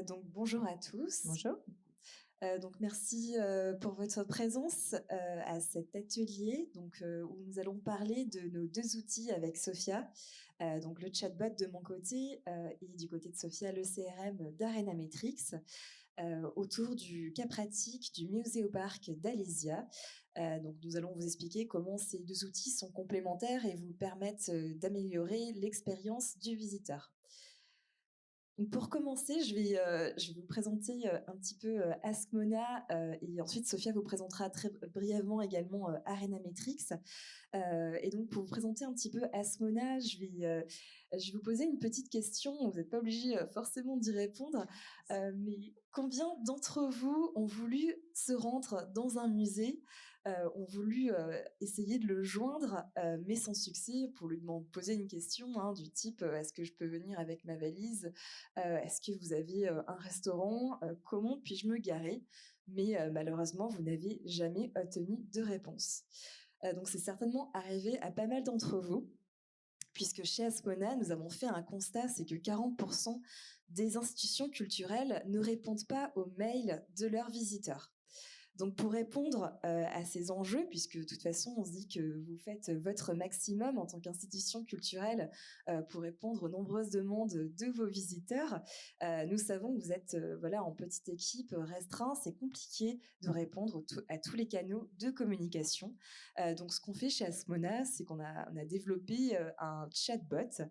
Donc bonjour à tous. Bonjour. Donc merci, pour votre présence, à cet atelier où nous allons parler de nos 2 outils avec Sophia. Donc le chatbot de mon côté, et du côté de Sophia, le CRM d'Arenametrix, autour du cas pratique du Muséoparc d'Alésia. Donc nous allons vous expliquer comment ces 2 outils sont complémentaires et vous permettent, d'améliorer l'expérience du visiteur. Donc pour commencer, je vais vous présenter un petit peu Askmona, et ensuite Sophia vous présentera très brièvement également Arenametrix. Et donc pour vous présenter un petit peu Askmona, je vais vous poser une petite question. Vous n'êtes pas obligé forcément d'y répondre, mais combien d'entre vous ont voulu se rendre dans un musée, ont voulu essayer de le joindre, mais sans succès, pour lui poser une question du type est-ce que je peux venir avec ma valise, est-ce que vous avez un restaurant, comment puis-je me garer, mais malheureusement vous n'avez jamais obtenu de réponse. Donc c'est certainement arrivé à pas mal d'entre vous, puisque chez Asmona, nous avons fait un constat, c'est que 40% des institutions culturelles ne répondent pas aux mails de leurs visiteurs. Donc pour répondre à ces enjeux, puisque de toute façon on se dit que vous faites votre maximum en tant qu'institution culturelle pour répondre aux nombreuses demandes de vos visiteurs, nous savons que vous êtes voilà, en petite équipe restreinte, c'est compliqué de répondre à tous les canaux de communication. Donc ce qu'on fait chez Asmona, c'est qu'on a développé un chatbot.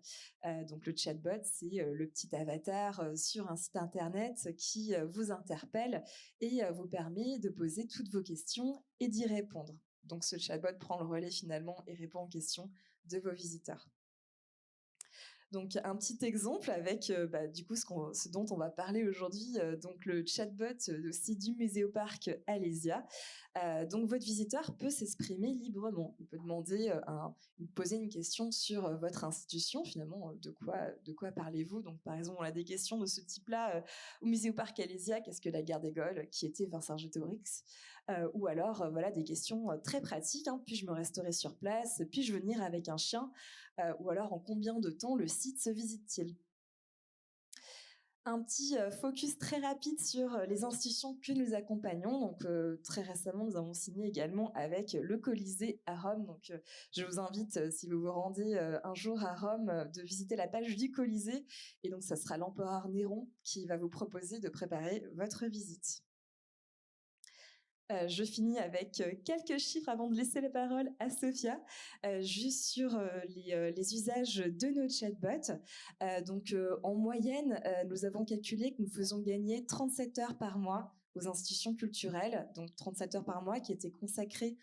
Donc le chatbot, c'est le petit avatar sur un site internet qui vous interpelle et vous permet de poser toutes vos questions et d'y répondre. Donc ce chatbot prend le relais finalement et répond aux questions de vos visiteurs. Donc un petit exemple avec du coup ce dont on va parler aujourd'hui, donc le chatbot aussi du Muséoparc Alésia. Donc votre visiteur peut s'exprimer librement. Il peut demander poser une question sur votre institution, finalement, de quoi parlez-vous. Donc par exemple, on a des questions de ce type-là au Muséoparc Alésia, qu'est-ce que la guerre des Gaules, qui était Vercingétorix, ou alors voilà des questions très pratiques, puis-je me restaurer sur place, puis-je venir avec un chien, ou alors en combien de temps le site se visite-t-il. Un petit focus très rapide sur les institutions que nous accompagnons. Donc très récemment, nous avons signé également avec le Colisée à Rome. Donc je vous invite, si vous vous rendez un jour à Rome, de visiter la page du Colisée. Et donc ça sera l'empereur Néron qui va vous proposer de préparer votre visite. Je finis avec quelques chiffres avant de laisser la parole à Sophia, juste sur les usages de nos chatbots. Donc, en moyenne, nous avons calculé que nous faisons gagner 37 heures par mois aux institutions culturelles, donc 37 heures par mois qui étaient consacrées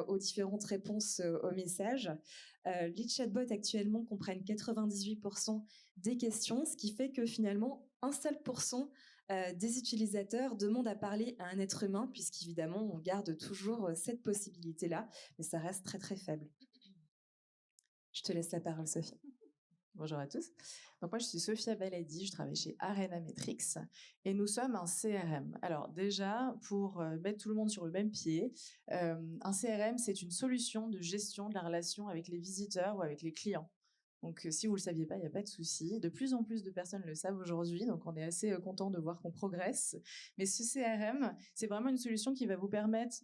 aux différentes réponses aux messages. Les chatbots actuellement comprennent 98% des questions, ce qui fait que finalement, un seul pourcent des utilisateurs demandent à parler à un être humain, puisqu'évidemment, on garde toujours cette possibilité-là, mais ça reste très très faible. Je te laisse la parole, Sophie. Bonjour à tous. Donc moi, je suis Sophia Baladi, je travaille chez Arenametrix et nous sommes un CRM. Alors déjà, pour mettre tout le monde sur le même pied, un CRM, c'est une solution de gestion de la relation avec les visiteurs ou avec les clients. Donc si vous ne le saviez pas, il n'y a pas de souci. De plus en plus de personnes le savent aujourd'hui, donc on est assez content de voir qu'on progresse. Mais ce CRM, c'est vraiment une solution qui va vous permettre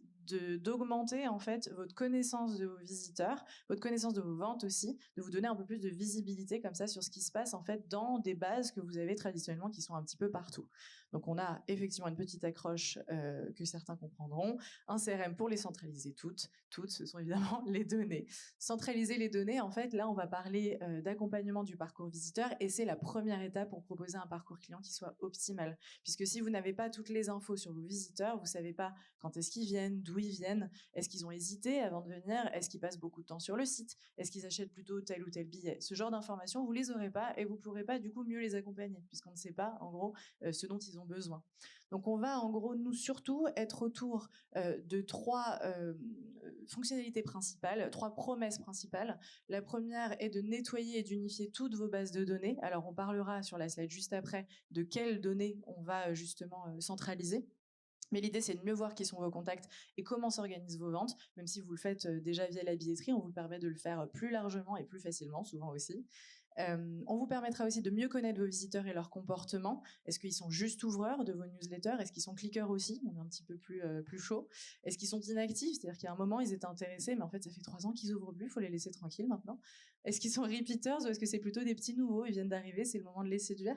d'augmenter en fait votre connaissance de vos visiteurs, votre connaissance de vos ventes aussi, de vous donner un peu plus de visibilité comme ça sur ce qui se passe en fait dans des bases que vous avez traditionnellement qui sont un petit peu partout. Donc on a effectivement une petite accroche que certains comprendront, un CRM pour les centraliser toutes, ce sont évidemment les données. Centraliser les données, en fait, là on va parler d'accompagnement du parcours visiteur et c'est la première étape pour proposer un parcours client qui soit optimal. Puisque si vous n'avez pas toutes les infos sur vos visiteurs, vous ne savez pas quand est-ce qu'ils viennent, d'où ils viennent, est-ce qu'ils ont hésité avant de venir, est-ce qu'ils passent beaucoup de temps sur le site, est-ce qu'ils achètent plutôt tel ou tel billet. Ce genre d'informations, vous ne les aurez pas et vous ne pourrez pas du coup mieux les accompagner puisqu'on ne sait pas en gros ce dont ils ont besoin. Donc on va en gros nous surtout être autour de trois fonctionnalités principales, trois promesses principales. La première est de nettoyer et d'unifier toutes vos bases de données. Alors on parlera sur la slide juste après de quelles données on va justement centraliser. Mais l'idée, c'est de mieux voir qui sont vos contacts et comment s'organisent vos ventes. Même si vous le faites déjà via la billetterie, on vous permet de le faire plus largement et plus facilement, souvent aussi. On vous permettra aussi de mieux connaître vos visiteurs et leur comportement. Est-ce qu'ils sont juste ouvreurs de vos newsletters? Est-ce qu'ils sont cliqueurs aussi? On est un petit peu plus chaud. Est-ce qu'ils sont inactifs? C'est-à-dire qu'à un moment, ils étaient intéressés, mais en fait, ça fait 3 ans qu'ils ouvrent plus, il faut les laisser tranquilles maintenant. Est-ce qu'ils sont repeaters ou est-ce que c'est plutôt des petits nouveaux? Ils viennent d'arriver, c'est le moment de les séduire?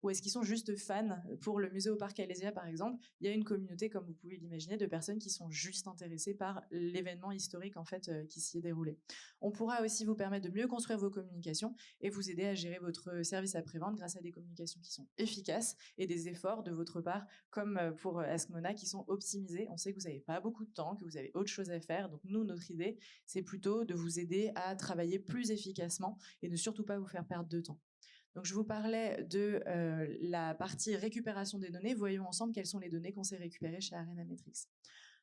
Ou est-ce qu'ils sont juste fans? Pour le musée au Parc Alésia, par exemple, il y a une communauté, comme vous pouvez l'imaginer, de personnes qui sont juste intéressées par l'événement historique en fait qui s'y est déroulé. On pourra aussi vous permettre de mieux construire vos communications et vous aider à gérer votre service après-vente grâce à des communications qui sont efficaces et des efforts de votre part, comme pour Askmona, qui sont optimisés. On sait que vous n'avez pas beaucoup de temps, que vous avez autre chose à faire. Donc nous, notre idée, c'est plutôt de vous aider à travailler plus efficacement et ne surtout pas vous faire perdre de temps. Donc, je vous parlais de la partie récupération des données. Voyons ensemble quelles sont les données qu'on s'est récupérées chez Arena Metrics.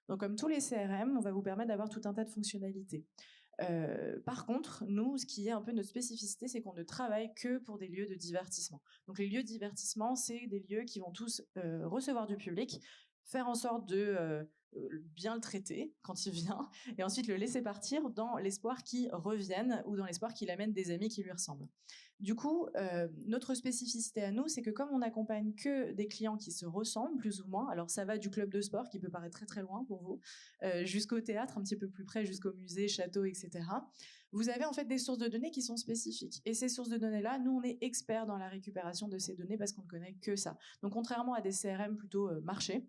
Donc, comme tous les CRM, on va vous permettre d'avoir tout un tas de fonctionnalités. Par contre, nous, ce qui est un peu notre spécificité, c'est qu'on ne travaille que pour des lieux de divertissement. Donc, les lieux de divertissement, c'est des lieux qui vont tous recevoir du public, faire en sorte de bien le traiter quand il vient, et ensuite le laisser partir dans l'espoir qu'il revienne ou dans l'espoir qu'il amène des amis qui lui ressemblent. Du coup, notre spécificité à nous, c'est que comme on n'accompagne que des clients qui se ressemblent plus ou moins, alors ça va du club de sport qui peut paraître très très loin pour vous, jusqu'au théâtre un petit peu plus près, jusqu'au musée, château, etc. Vous avez en fait des sources de données qui sont spécifiques. Et ces sources de données-là, nous, on est experts dans la récupération de ces données parce qu'on ne connaît que ça. Donc contrairement à des CRM plutôt marché,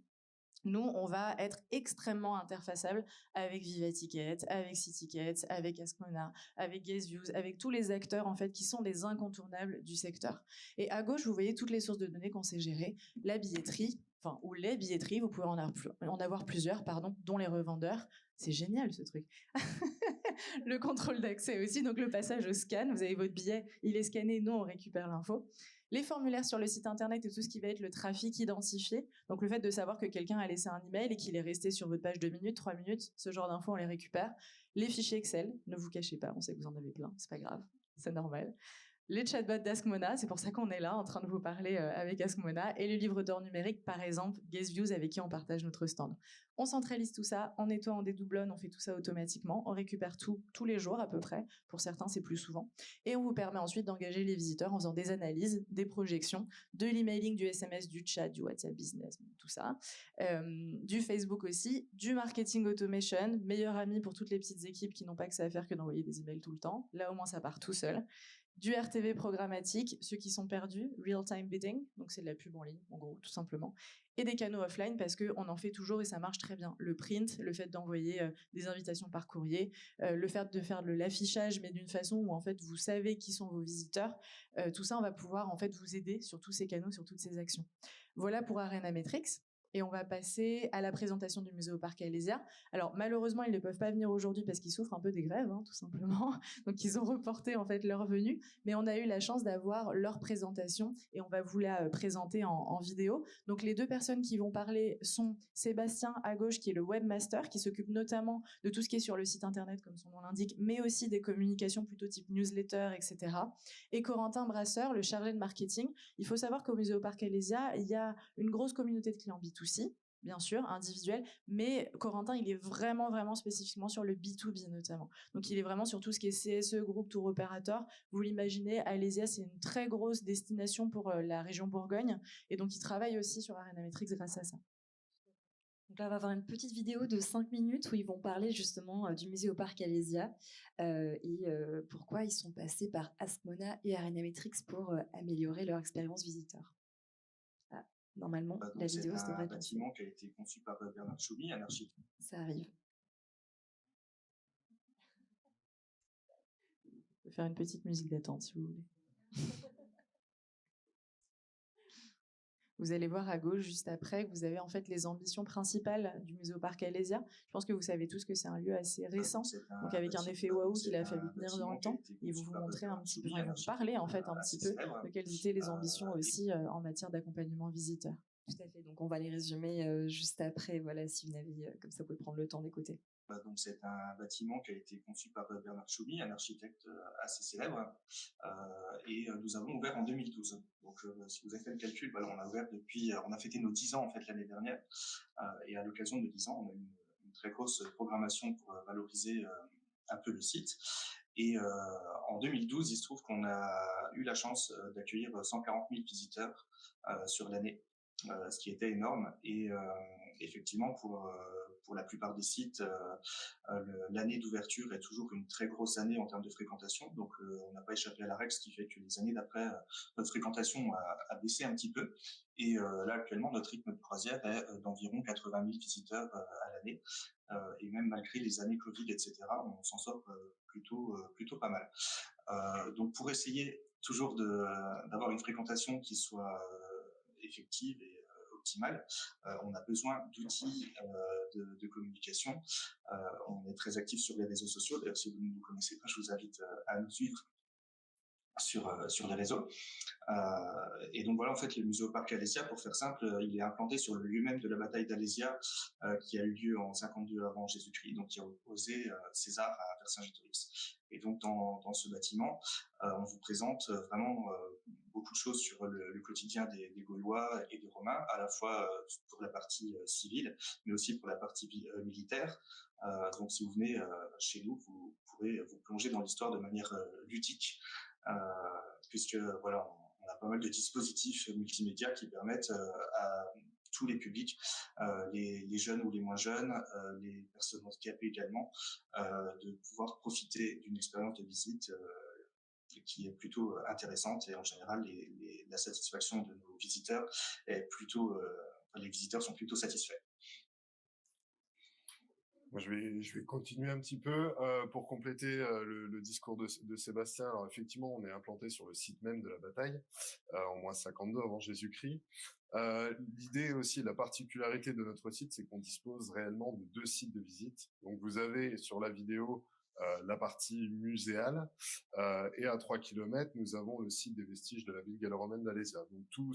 nous, on va être extrêmement interfaçable avec Vivaticket, avec Cticket, avec Askmona, avec Guestviews, avec tous les acteurs en fait qui sont des incontournables du secteur. Et à gauche, vous voyez toutes les sources de données qu'on sait gérer, la billetterie, ou les billetteries, vous pouvez en avoir plusieurs, dont les revendeurs. C'est génial ce truc. Le contrôle d'accès aussi, donc le passage au scan, vous avez votre billet, il est scanné, nous on récupère l'info. Les formulaires sur le site internet et tout ce qui va être le trafic identifié. Donc le fait de savoir que quelqu'un a laissé un email et qu'il est resté sur votre page 2 minutes, 3 minutes, ce genre d'infos on les récupère. Les fichiers Excel, ne vous cachez pas, on sait que vous en avez plein, c'est pas grave, c'est normal. Les chatbots d'Askmona, c'est pour ça qu'on est là en train de vous parler avec Askmona, et le livre d'or numérique, par exemple, Guestviews, avec qui on partage notre stand. On centralise tout ça, on nettoie, on dédoublonne, on fait tout ça automatiquement, on récupère tout tous les jours à peu près, pour certains c'est plus souvent, et on vous permet ensuite d'engager les visiteurs en faisant des analyses, des projections, de l'emailing, du SMS, du chat, du WhatsApp Business, tout ça, du Facebook aussi, du marketing automation, meilleur ami pour toutes les petites équipes qui n'ont pas que ça à faire que d'envoyer des emails tout le temps, là au moins ça part tout seul. Du RTV programmatique, ceux qui sont perdus, real-time bidding, donc c'est de la pub en ligne, en gros, tout simplement, et des canaux offline parce qu'on en fait toujours et ça marche très bien. Le print, le fait d'envoyer des invitations par courrier, le fait de faire de l'affichage, mais d'une façon où en fait vous savez qui sont vos visiteurs, tout ça, on va pouvoir en fait vous aider sur tous ces canaux, sur toutes ces actions. Voilà pour Arena Metrics. Et on va passer à la présentation du musée au Parc Alésia. Alors malheureusement, ils ne peuvent pas venir aujourd'hui parce qu'ils souffrent un peu des grèves, hein, tout simplement. Donc ils ont reporté en fait leur venue, mais on a eu la chance d'avoir leur présentation et on va vous la présenter en vidéo. Donc les deux personnes qui vont parler sont Sébastien à gauche, qui est le webmaster, qui s'occupe notamment de tout ce qui est sur le site internet, comme son nom l'indique, mais aussi des communications plutôt type newsletter, etc. Et Corentin Brasseur, le chargé de marketing. Il faut savoir qu'au musée au Parc Alésia, il y a une grosse communauté de clients B2C, bien sûr, individuel, mais Corentin, il est vraiment, vraiment spécifiquement sur le B2B notamment. Donc, il est vraiment sur tout ce qui est CSE, groupe tour opérateur. Vous l'imaginez, Alésia, c'est une très grosse destination pour la région Bourgogne, et donc il travaille aussi sur Arena Metrics grâce à ça. Donc là, on va avoir une petite vidéo de 5 minutes où ils vont parler justement du musée au Parc Alésia et pourquoi ils sont passés par Askmona et Arena Metrics pour améliorer leur expérience visiteur. Ah, normalement, la vidéo c'est devrait un être bâtiment qui a été conçu par Bernard Chaumy, un architecte. Ça arrive. Je vais faire une petite musique d'attente si vous voulez. Vous allez voir à gauche, juste après, que vous avez en fait les ambitions principales du musée au Parc Alésia. Je pense que vous savez tous que c'est un lieu assez récent, donc avec un effet waouh qu'il a fallu tenir dans le temps. Ils vont vous montrer un petit peu, ils vont vous parler en fait un petit peu de quelles étaient les ambitions aussi en matière d'accompagnement visiteur. Tout à fait, donc on va les résumer juste après, voilà, si vous n'avez, comme ça vous pouvez prendre le temps d'écouter. Donc c'est un bâtiment qui a été conçu par Bernard Chaumy, un architecte assez célèbre, et nous avons ouvert en 2012. Donc si vous avez fait le calcul, voilà, on a ouvert depuis, on a fêté nos 10 ans en fait l'année dernière, et à l'occasion de 10 ans, on a eu une très grosse programmation pour valoriser un peu le site. Et en 2012, il se trouve qu'on a eu la chance d'accueillir 140 000 visiteurs sur l'année, ce qui était énorme. Et effectivement, pour la plupart des sites, l'année d'ouverture est toujours une très grosse année en termes de fréquentation. Donc, on n'a pas échappé à la règle, ce qui fait que les années d'après, notre fréquentation a baissé un petit peu. Et là, actuellement, notre rythme de croisière est d'environ 80 000 visiteurs à l'année. Et même malgré les années Covid, etc., on s'en sort plutôt pas mal. Donc, pour essayer toujours d'avoir une fréquentation qui soit effective et optimale, on a besoin d'outils de communication. On est très actif sur les réseaux sociaux. D'ailleurs, si vous ne nous connaissez pas, je vous invite à nous suivre sur les réseaux. Et donc voilà, en fait, le Muséoparc Alésia, pour faire simple, il est implanté sur le lieu même de la bataille d'Alésia, qui a eu lieu en 52 avant Jésus-Christ, donc qui a opposé César à Vercingétorix. Et donc dans ce bâtiment, on vous présente vraiment beaucoup de choses sur le quotidien des Gaulois et des Romains, à la fois pour la partie civile, mais aussi pour la partie militaire. Donc si vous venez chez nous, vous pourrez vous plonger dans l'histoire de manière ludique, puisque voilà, on a pas mal de dispositifs multimédia qui permettent à tous les publics, les jeunes ou les moins jeunes, les personnes handicapées également, de pouvoir profiter d'une expérience de visite qui est plutôt intéressante. Et en général, la satisfaction de nos visiteurs est les visiteurs sont plutôt satisfaits. Moi, je vais continuer un petit peu pour compléter le discours de Sébastien. Alors effectivement, on est implanté sur le site même de la bataille, en moins 52 avant Jésus-Christ. L'idée aussi, la particularité de notre site, c'est qu'on dispose réellement de 2 sites de visite. Donc vous avez sur la vidéo la partie muséale, et à 3 km, nous avons le site des vestiges de la ville gallo-romaine d'Alésia. Donc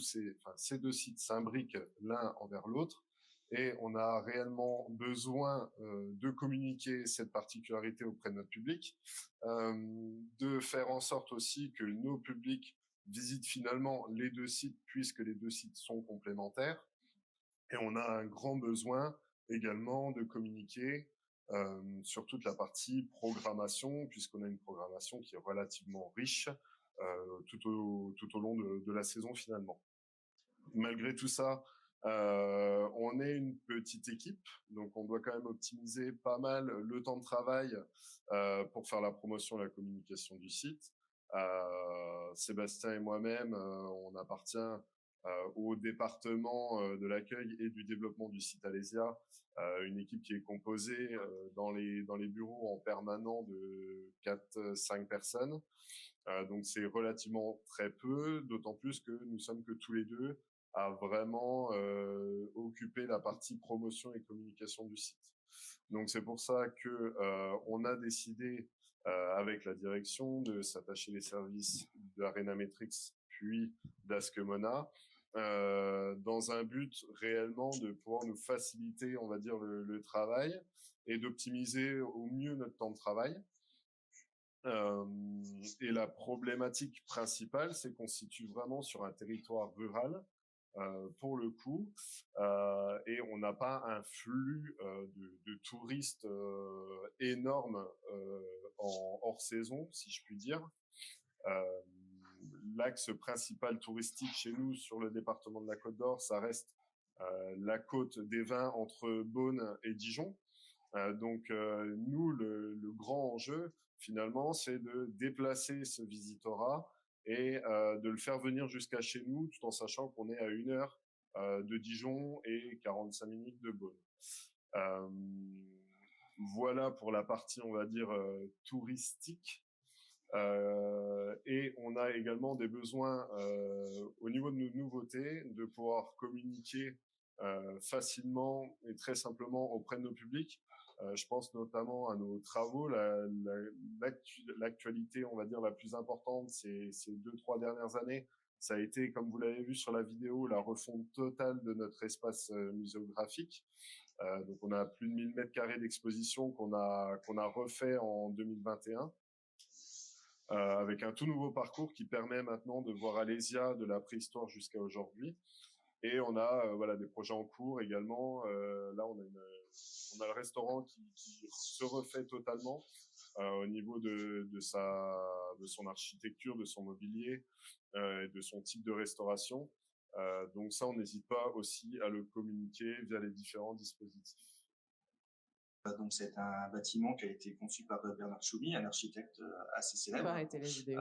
ces 2 sites s'imbriquent l'un envers l'autre. Et on a réellement besoin de communiquer cette particularité auprès de notre public, de faire en sorte aussi que nos publics visitent finalement les 2 sites, puisque les 2 sites sont complémentaires. Et on a un grand besoin également de communiquer sur toute la partie programmation, puisqu'on a une programmation qui est relativement riche tout au long de la saison finalement. Malgré tout ça, on est une petite équipe, donc on doit quand même optimiser pas mal le temps de travail pour faire la promotion et la communication du site. Sébastien et moi-même, on appartient au département de l'accueil et du développement du site Alésia, une équipe qui est composée dans les bureaux en permanent de 4-5 personnes. Donc c'est relativement très peu, d'autant plus que nous sommes que tous les deux à vraiment occuper la partie promotion et communication du site. Donc c'est pour ça que on a décidé avec la direction de s'attacher les services d'Arena Metrix puis d'Askemona, dans un but réellement de pouvoir nous faciliter, on va dire, le travail et d'optimiser au mieux notre temps de travail. Et la problématique principale, c'est qu'on se situe vraiment sur un territoire rural, pour le coup, et on n'a pas un flux de touristes énorme en hors saison, si je puis dire. L'axe principal touristique chez nous sur le département de la Côte d'Or, ça reste la côte des vins entre Beaune et Dijon. Donc nous, le grand enjeu finalement, c'est de déplacer ce visitorat et de le faire venir jusqu'à chez nous, tout en sachant qu'on est à 1 heure de Dijon et 45 minutes de Beaune. Voilà pour la partie, on va dire, touristique. Et on a également des besoins au niveau de nos nouveautés, de pouvoir communiquer facilement et très simplement auprès de nos publics. Je pense notamment à nos travaux. L'actualité, on va dire, la plus importante, ces 2-3 dernières années, ça a été, comme vous l'avez vu sur la vidéo, la refonte totale de notre espace muséographique. Donc on a plus de 1000 mètres carrés d'exposition qu'on a refait en 2021. Avec un tout nouveau parcours qui permet maintenant de voir Alésia de la préhistoire jusqu'à aujourd'hui. Et on a voilà des projets en cours également. Là, on a le restaurant qui se refait totalement au niveau de son architecture, de son mobilier et de son type de restauration. Donc ça, on n'hésite pas aussi à le communiquer via les différents dispositifs. Donc c'est un bâtiment qui a été conçu par Bernard Chaumy, un architecte assez Faut célèbre. arrêter les vidéos.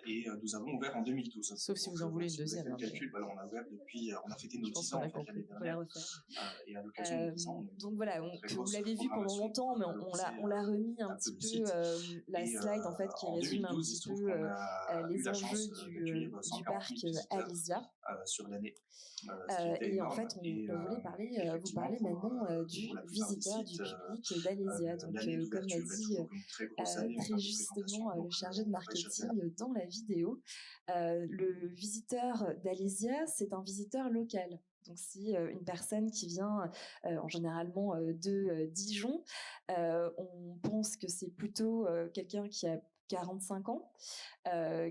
Et nous avons ouvert en 2012. Sauf si vous en voulez une deuxième. Si vous avez fait le calcul, voilà, on a ouvert depuis, on a fêté nos 10 ans en fait, l'année On va la dernière. refaire. Et à l'occasion de 10 ans, Donc voilà, vous l'avez vu pendant longtemps, mais on l'a remis un petit peu, la slide en fait qui résume un petit peu les enjeux du parc Alésia. Sur l'année. Et en fait, on voulait parler, vous parler maintenant du visiteur, du public d'Alésia. Donc, comme l'a dit très justement le chargé de marketing dans la vidéo, le visiteur d'Alésia, c'est un visiteur local. Donc, c'est une personne qui vient généralement de Dijon. On pense que c'est plutôt quelqu'un qui a 45 ans,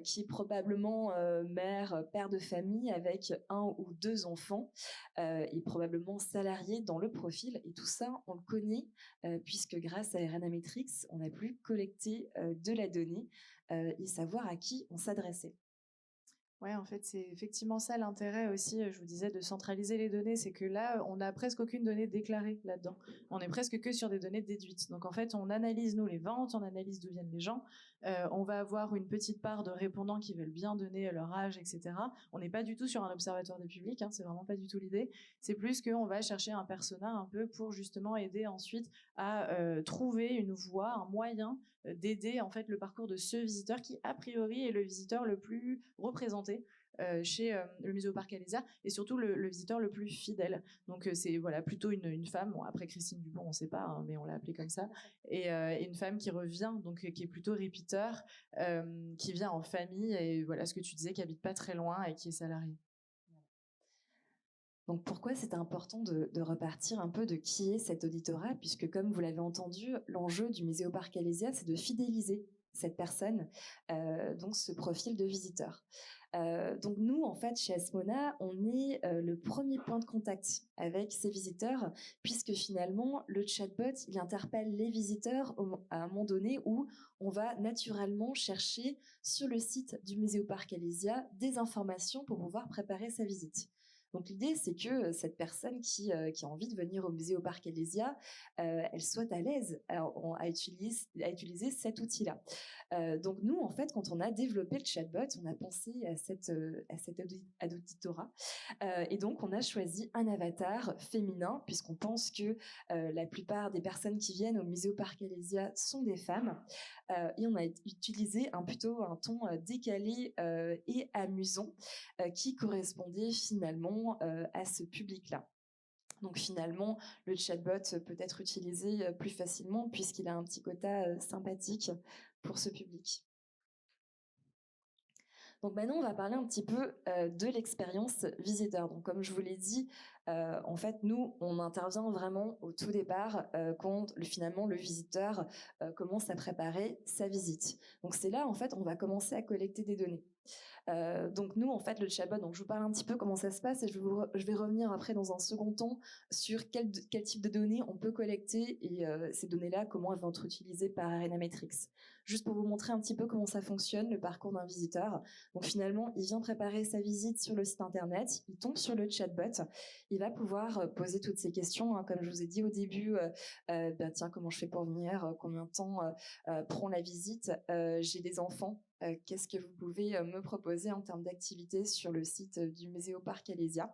qui est probablement père de famille avec 1 ou 2 enfants, et probablement salarié dans le profil. Et tout ça, on le connaît puisque grâce à RNA Metrics, on a pu collecter de la donnée et savoir à qui on s'adressait. Ouais, en fait, c'est effectivement ça l'intérêt aussi, je vous disais, de centraliser les données, c'est que là, on n'a presque aucune donnée déclarée là-dedans. On est presque que sur des données déduites. Donc en fait, on analyse, nous, les ventes, on analyse d'où viennent les gens, on va avoir une petite part de répondants qui veulent bien donner leur âge, etc. On n'est pas du tout sur un observatoire des publics, c'est vraiment pas du tout l'idée. C'est plus qu'on va chercher un persona un peu pour justement aider ensuite à trouver une voie, un moyen d'aider en fait le parcours de ce visiteur qui a priori est le visiteur le plus représenté chez le musée au parc Alésia et surtout le visiteur le plus fidèle. Donc c'est voilà plutôt une femme. Bon, après Christine Dupont on sait pas mais on l'a appelée comme ça et une femme qui revient donc qui est plutôt repeater, qui vient en famille et voilà ce que tu disais qui habite pas très loin et qui est salarié. Donc pourquoi c'était important de repartir un peu de qui est cet auditorat, puisque comme vous l'avez entendu, l'enjeu du musée au parc Alésia, c'est de fidéliser cette personne, donc ce profil de visiteur. Donc nous, en fait, chez Asmona, on est le premier point de contact avec ces visiteurs, puisque finalement, le chatbot, il interpelle les visiteurs à un moment donné où on va naturellement chercher sur le site du musée au parc Alésia des informations pour pouvoir préparer sa visite. Donc l'idée, c'est que cette personne qui a envie de venir au musée au parc Alésia, elle soit à l'aise à utiliser cet outil-là. Donc nous, en fait, quand on a développé le chatbot, on a pensé à cet auditorat. Et donc, on a choisi un avatar féminin, puisqu'on pense que la plupart des personnes qui viennent au musée au parc Alésia sont des femmes. Et on a utilisé plutôt un ton décalé et amusant qui correspondait finalement à ce public-là. Donc finalement, le chatbot peut être utilisé plus facilement puisqu'il a un petit quota sympathique pour ce public. Donc maintenant, on va parler un petit peu de l'expérience visiteur. Donc comme je vous l'ai dit, en fait, nous, on intervient vraiment au tout départ quand finalement le visiteur commence à préparer sa visite. Donc c'est là, en fait, on va commencer à collecter des données. Donc nous, en fait, le chatbot, donc je vous parle un petit peu comment ça se passe et je vais revenir après dans un second temps sur quel type de données on peut collecter et ces données-là, comment elles vont être utilisées par RNA Metrics. Juste pour vous montrer un petit peu comment ça fonctionne, le parcours d'un visiteur. Donc finalement, il vient préparer sa visite sur le site internet, il tombe sur le chatbot, il va pouvoir poser toutes ces questions, comme je vous ai dit au début, tiens, comment je fais pour venir, combien de temps prend la visite, j'ai des enfants, qu'est-ce que vous pouvez me proposer en termes d'activité sur le site du musée au parc Alésia.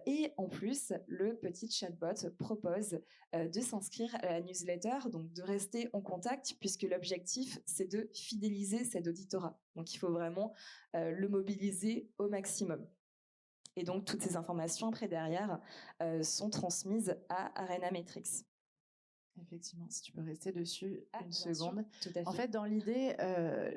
Et en plus, le petit chatbot propose de s'inscrire à la newsletter, donc de rester en contact, puisque l'objectif, c'est de fidéliser cet auditorat. Donc, il faut vraiment le mobiliser au maximum. Et donc, toutes ces informations, après, derrière, sont transmises à RNA Metrics. Effectivement, si tu peux rester dessus une bien seconde. sûr, tout à fait. En fait, dans l'idée,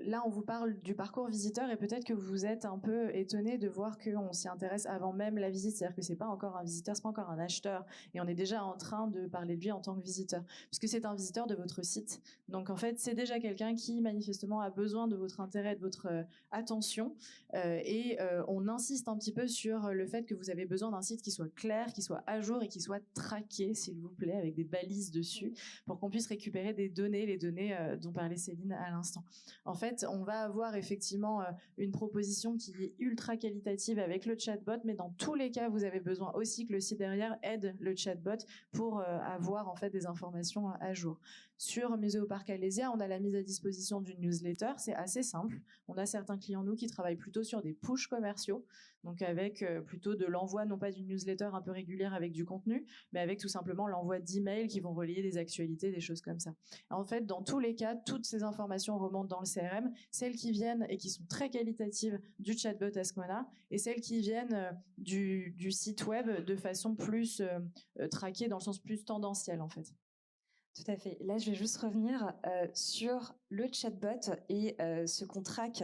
là, on vous parle du parcours visiteur et peut-être que vous êtes un peu étonné de voir qu'on s'y intéresse avant même la visite. C'est-à-dire que c'est pas encore un visiteur, c'est pas encore un acheteur. Et on est déjà en train de parler de lui en tant que visiteur. Puisque c'est un visiteur de votre site. Donc, en fait, c'est déjà quelqu'un qui, manifestement, a besoin de votre intérêt, de votre attention. On insiste un petit peu sur le fait que vous avez besoin d'un site qui soit clair, qui soit à jour et qui soit traqué, s'il vous plaît, avec des balises dessus, pour qu'on puisse récupérer des données, les données dont parlait Céline à l'instant. En fait, on va avoir effectivement une proposition qui est ultra qualitative avec le chatbot, mais dans tous les cas, vous avez besoin aussi que le site derrière aide le chatbot pour avoir en fait des informations à jour. Sur Muséoparc Alésia, on a la mise à disposition d'une newsletter, c'est assez simple. On a certains clients, nous, qui travaillent plutôt sur des pushs commerciaux, donc avec plutôt de l'envoi, non pas d'une newsletter un peu régulière avec du contenu, mais avec tout simplement l'envoi d'emails qui vont relier des actualités, des choses comme ça. En fait, dans tous les cas, toutes ces informations remontent dans le CRM, celles qui viennent et qui sont très qualitatives du chatbot Askmona, et celles qui viennent du site web de façon plus traquée, dans le sens plus tendanciel, en fait. Tout à fait. Là, je vais juste revenir sur le chatbot et ce qu'on traque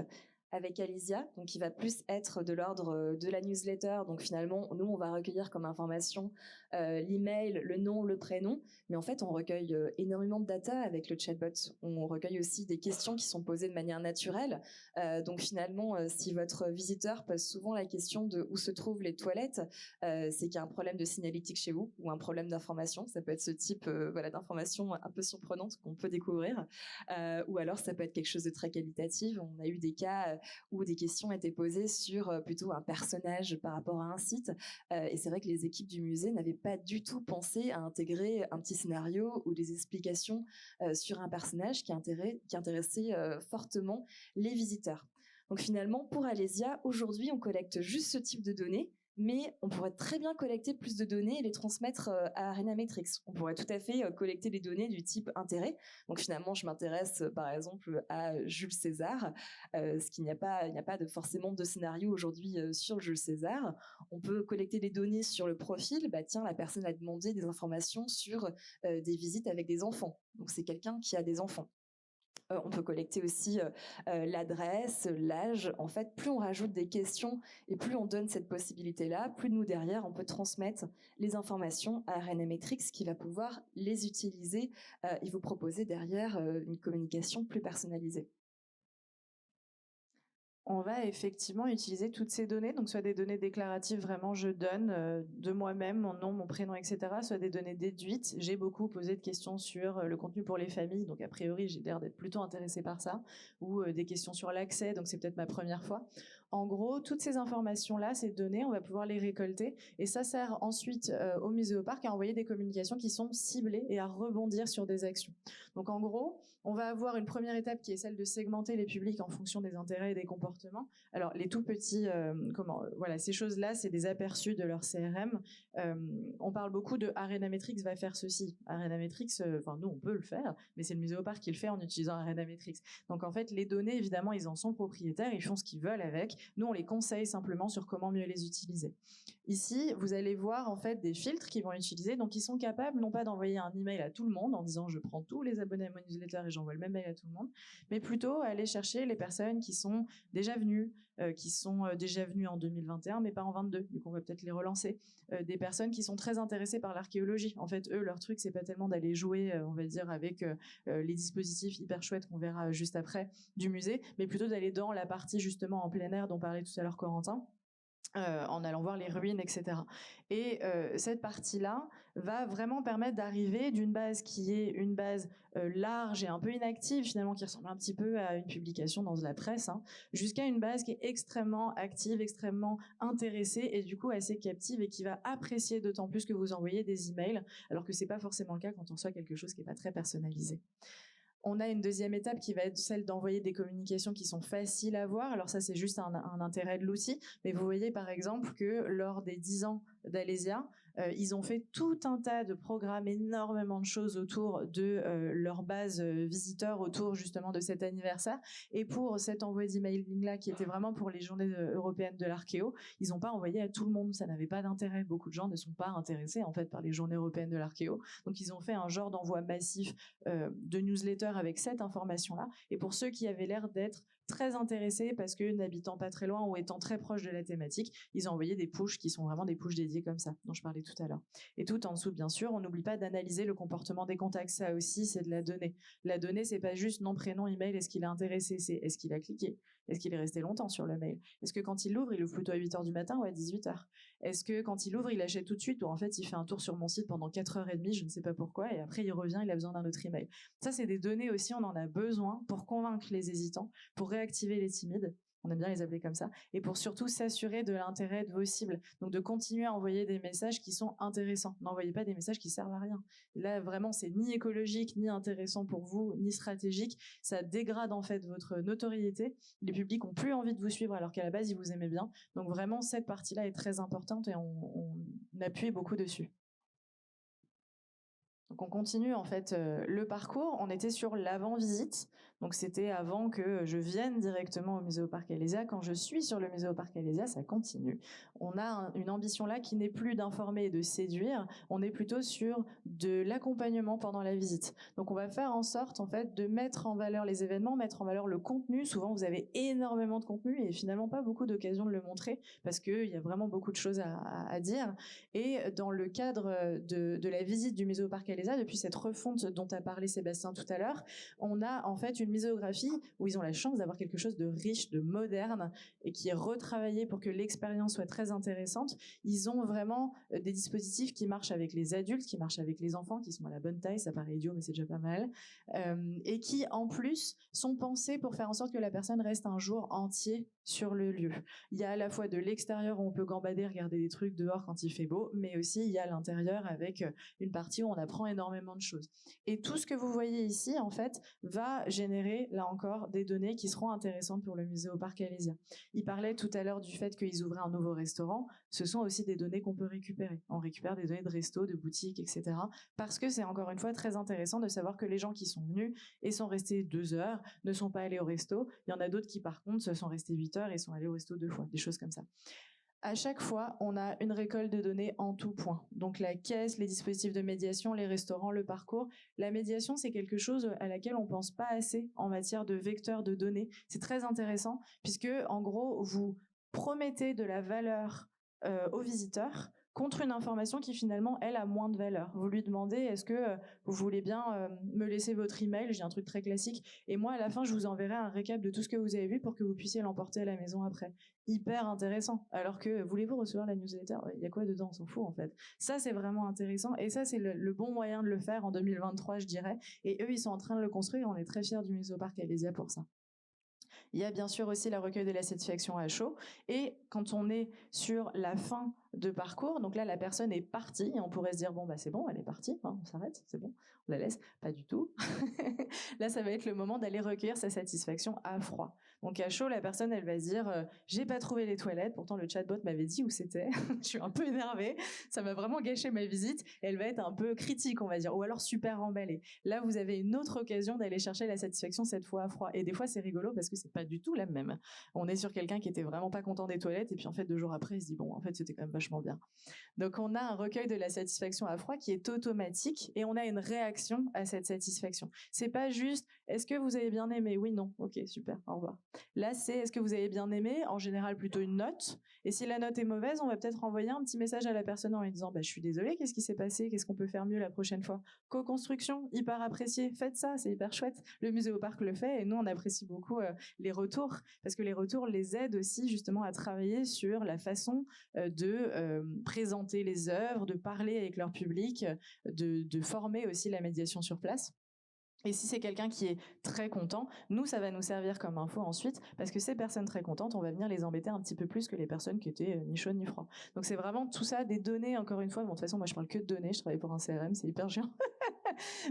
avec Alésia, donc qui va plus être de l'ordre de la newsletter. Donc finalement, nous, on va recueillir comme information l'email, le nom, le prénom, mais en fait, on recueille énormément de data avec le chatbot. On recueille aussi des questions qui sont posées de manière naturelle. Donc finalement, si votre visiteur pose souvent la question de où se trouvent les toilettes, c'est qu'il y a un problème de signalétique chez vous ou un problème d'information. Ça peut être ce type d'information un peu surprenante qu'on peut découvrir, ou alors ça peut être quelque chose de très qualitatif. On a eu des cas où des questions étaient posées sur plutôt un personnage par rapport à un site, et c'est vrai que les équipes du musée n'avaient pas du tout pensé à intégrer un petit scénario ou des explications sur un personnage qui intéressait fortement les visiteurs. Donc finalement, pour Alésia, aujourd'hui, on collecte juste ce type de données, mais on pourrait très bien collecter plus de données et les transmettre à Arena Metrics. On pourrait tout à fait collecter des données du type intérêt. Donc finalement, je m'intéresse par exemple à Jules César, ce qu'il n'y a pas forcément de scénario aujourd'hui sur Jules César. On peut collecter des données sur le profil. Bah tiens, la personne a demandé des informations sur des visites avec des enfants. Donc c'est quelqu'un qui a des enfants. On peut collecter aussi l'adresse, l'âge. En fait, plus on rajoute des questions et plus on donne cette possibilité-là, plus nous, derrière, on peut transmettre les informations à Arena Metrics qui va pouvoir les utiliser et vous proposer derrière une communication plus personnalisée. On va effectivement utiliser toutes ces données, donc soit des données déclaratives, vraiment je donne de moi-même, mon nom, mon prénom, etc., soit des données déduites. J'ai beaucoup posé de questions sur le contenu pour les familles, donc a priori j'ai l'air d'être plutôt intéressée par ça, ou des questions sur l'accès, donc c'est peut-être ma première fois. En gros, toutes ces informations-là, ces données, on va pouvoir les récolter, et ça sert ensuite au Muséoparc à envoyer des communications qui sont ciblées et à rebondir sur des actions. Donc en gros, on va avoir une première étape qui est celle de segmenter les publics en fonction des intérêts et des comportements. Alors les tout petits, voilà, ces choses-là, c'est des aperçus de leur CRM. On parle beaucoup de Arena Metrics va faire ceci. Arena Metrics, nous on peut le faire, mais c'est le Muséoparc qui le fait en utilisant Arena Metrics. Donc en fait, les données, évidemment, ils en sont propriétaires, ils font ce qu'ils veulent avec. Nous, on les conseille simplement sur comment mieux les utiliser. Ici, vous allez voir en fait des filtres qu'ils vont utiliser, donc ils sont capables non pas d'envoyer un email à tout le monde en disant je prends tous les abonnés à mon newsletter et j'envoie le même mail à tout le monde, mais plutôt aller chercher les personnes qui sont déjà venues, en 2021 mais pas en 22, du coup on va peut-être les relancer, des personnes qui sont très intéressées par l'archéologie. En fait, eux, leur truc c'est pas tellement d'aller jouer, on va dire, avec les dispositifs hyper chouettes qu'on verra juste après du musée, mais plutôt d'aller dans la partie justement en plein air dont parlait tout à l'heure Corentin. En allant voir les ruines, etc. Et cette partie-là va vraiment permettre d'arriver d'une base qui est une base large et un peu inactive, finalement, qui ressemble un petit peu à une publication dans la presse, jusqu'à une base qui est extrêmement active, extrêmement intéressée et du coup assez captive et qui va apprécier d'autant plus que vous envoyez des emails, alors que c'est pas forcément le cas quand on reçoit quelque chose qui est pas très personnalisé. On a une deuxième étape qui va être celle d'envoyer des communications qui sont faciles à voir. Alors ça, c'est juste un intérêt de l'outil. Mais vous voyez par exemple que lors des 10 ans d'Alésia. Ils ont fait tout un tas de programmes, énormément de choses autour de leur base visiteurs, autour justement de cet anniversaire. Et pour cet envoi d'emailing-là, qui était vraiment pour les journées européennes de l'archéo, ils n'ont pas envoyé à tout le monde. Ça n'avait pas d'intérêt. Beaucoup de gens ne sont pas intéressés en fait par les journées européennes de l'archéo. Donc ils ont fait un genre d'envoi massif de newsletter avec cette information-là. Et pour ceux qui avaient l'air d'être très intéressés parce que n'habitant pas très loin ou étant très proche de la thématique, ils ont envoyé des pushs qui sont vraiment des pushs dédiés comme ça, dont je parlais tout à l'heure. Et tout en dessous, bien sûr, on n'oublie pas d'analyser le comportement des contacts. Ça aussi, c'est de la donnée. La donnée, c'est pas juste nom, prénom, email, est-ce qu'il est intéressé, c'est est-ce qu'il a cliqué, est-ce qu'il est resté longtemps sur le mail, est-ce que quand il l'ouvre plutôt à 8h du matin ou à 18h, est-ce que quand il ouvre, il achète tout de suite ou en fait, il fait un tour sur mon site pendant 4h30, je ne sais pas pourquoi, et après, il revient, il a besoin d'un autre email. Ça, c'est des données aussi, on en a besoin pour convaincre les hésitants, pour réactiver les timides, on aime bien les appeler comme ça, et pour surtout s'assurer de l'intérêt de vos cibles. Donc de continuer à envoyer des messages qui sont intéressants. N'envoyez pas des messages qui servent à rien. Là, vraiment, c'est ni écologique, ni intéressant pour vous, ni stratégique. Ça dégrade en fait votre notoriété. Les publics ont plus envie de vous suivre alors qu'à la base, ils vous aimaient bien. Donc vraiment, cette partie-là est très importante et on appuie beaucoup dessus. Donc on continue en fait le parcours. On était sur l'avant-visite. Donc c'était avant que je vienne directement au Muséoparc Alésia. Quand je suis sur le Muséoparc Alésia, ça continue. On a une ambition là qui n'est plus d'informer et de séduire. On est plutôt sur de l'accompagnement pendant la visite. Donc on va faire en sorte en fait de mettre en valeur les événements, mettre en valeur le contenu. Souvent vous avez énormément de contenu et finalement pas beaucoup d'occasions de le montrer parce qu'il y a vraiment beaucoup de choses à dire. Et dans le cadre de la visite du Muséoparc Alésia, depuis cette refonte dont a parlé Sébastien tout à l'heure, on a en fait une muséographie où ils ont la chance d'avoir quelque chose de riche, de moderne et qui est retravaillé pour que l'expérience soit très intéressante. Ils ont vraiment des dispositifs qui marchent avec les adultes, qui marchent avec les enfants, qui sont à la bonne taille, ça paraît idiot mais c'est déjà pas mal, et qui en plus sont pensés pour faire en sorte que la personne reste un jour entier sur le lieu. Il y a à la fois de l'extérieur où on peut gambader, regarder des trucs dehors quand il fait beau, mais aussi il y a l'intérieur avec une partie où on apprend énormément de choses. Et tout ce que vous voyez ici, en fait, va générer, là encore, des données qui seront intéressantes pour le Muséoparc Alésia. Il parlait tout à l'heure du fait qu'ils ouvraient un nouveau restaurant. Ce sont aussi des données qu'on peut récupérer. On récupère des données de resto, de boutiques, etc. Parce que c'est encore une fois très intéressant de savoir que les gens qui sont venus et sont restés 2 heures ne sont pas allés au resto. Il y en a d'autres qui, par contre, se sont restés 8 heures et sont allés au resto 2 fois, des choses comme ça. À chaque fois, on a une récolte de données en tout point. Donc la caisse, les dispositifs de médiation, les restaurants, le parcours. La médiation, c'est quelque chose à laquelle on pense pas assez en matière de vecteurs de données. C'est très intéressant puisque, en gros, vous promettez de la valeur aux visiteurs contre une information qui finalement, elle, a moins de valeur. Vous lui demandez, est-ce que vous voulez bien me laisser votre email? J'ai un truc très classique. Et moi, à la fin, je vous enverrai un récap de tout ce que vous avez vu pour que vous puissiez l'emporter à la maison après. Hyper intéressant. Alors que, voulez-vous recevoir la newsletter? Il y a quoi dedans? On s'en fout, en fait. Ça, c'est vraiment intéressant. Et ça, c'est le bon moyen de le faire en 2023, je dirais. Et eux, ils sont en train de le construire. On est très fiers du Muséoparc Alésia pour ça. Il y a bien sûr aussi la recueil de la satisfaction à chaud. Et quand on est sur la fin de parcours, donc là, la personne est partie, et on pourrait se dire, bon, bah, c'est bon, elle est partie, hein, on s'arrête, c'est bon, on la laisse. Pas du tout. Là, ça va être le moment d'aller recueillir sa satisfaction à froid. Donc à chaud, la personne, elle va se dire, j'ai pas trouvé les toilettes, pourtant le chatbot m'avait dit où c'était, je suis un peu énervée, ça m'a vraiment gâché ma visite, et elle va être un peu critique, on va dire, ou alors super emballée. Là, vous avez une autre occasion d'aller chercher la satisfaction cette fois à froid. Et des fois, c'est rigolo parce que c'est pas du tout la même. On est sur quelqu'un qui était vraiment pas content des toilettes, et puis en fait, 2 jours après, il se dit, bon, en fait, c'était quand même vachement bien. Donc on a un recueil de la satisfaction à froid qui est automatique, et on a une réaction à cette satisfaction. C'est pas juste, est-ce que vous avez bien aimé? Oui, non. Ok, super, au revoir. Là, c'est, est-ce que vous avez bien aimé? En général, plutôt une note. Et si la note est mauvaise, on va peut-être envoyer un petit message à la personne en lui disant, bah, je suis désolée, qu'est-ce qui s'est passé? Qu'est-ce qu'on peut faire mieux la prochaine fois? Co-construction, hyper apprécié. Faites ça, c'est hyper chouette. Le Muséoparc le fait, et nous, on apprécie beaucoup les retours, parce que les retours les aident aussi justement à travailler sur la façon de présenter les œuvres, de parler avec leur public, de former aussi la médiation sur place. Et si c'est quelqu'un qui est très content, nous, ça va nous servir comme info ensuite, parce que ces personnes très contentes, on va venir les embêter un petit peu plus que les personnes qui étaient ni chaud ni froid. Donc c'est vraiment tout ça, des données, encore une fois. Bon, de toute façon, moi, je parle que de données, je travaille pour un CRM, c'est hyper chiant.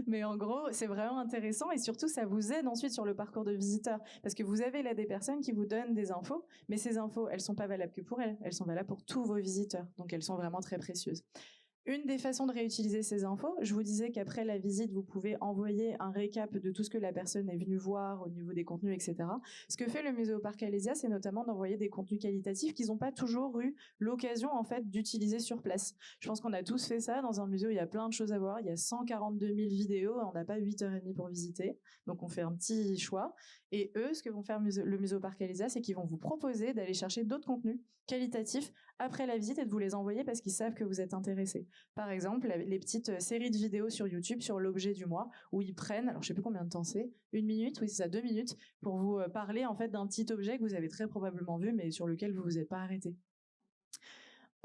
Mais en gros, c'est vraiment intéressant et surtout, ça vous aide ensuite sur le parcours de visiteur. Parce que vous avez là des personnes qui vous donnent des infos, mais ces infos, elles sont pas valables que pour elles, elles sont valables pour tous vos visiteurs. Donc elles sont vraiment très précieuses. Une des façons de réutiliser ces infos, je vous disais qu'après la visite, vous pouvez envoyer un récap de tout ce que la personne est venue voir au niveau des contenus, etc. Ce que fait le musée au Parc Alésia, c'est notamment d'envoyer des contenus qualitatifs qu'ils n'ont pas toujours eu l'occasion en fait d'utiliser sur place. Je pense qu'on a tous fait ça dans un musée où il y a plein de choses à voir. Il y a 142 000 vidéos, on n'a pas 8h30 pour visiter, donc on fait un petit choix. Et eux, ce que vont faire le musée au Parc Alésia, c'est qu'ils vont vous proposer d'aller chercher d'autres contenus qualitatifs après la visite et de vous les envoyer parce qu'ils savent que vous êtes intéressé. Par exemple, les petites séries de vidéos sur YouTube sur l'objet du mois où ils prennent, alors je sais plus combien de temps c'est, 1 minute, oui c'est ça, 2 minutes, pour vous parler en fait d'un petit objet que vous avez très probablement vu mais sur lequel vous vous êtes pas arrêté.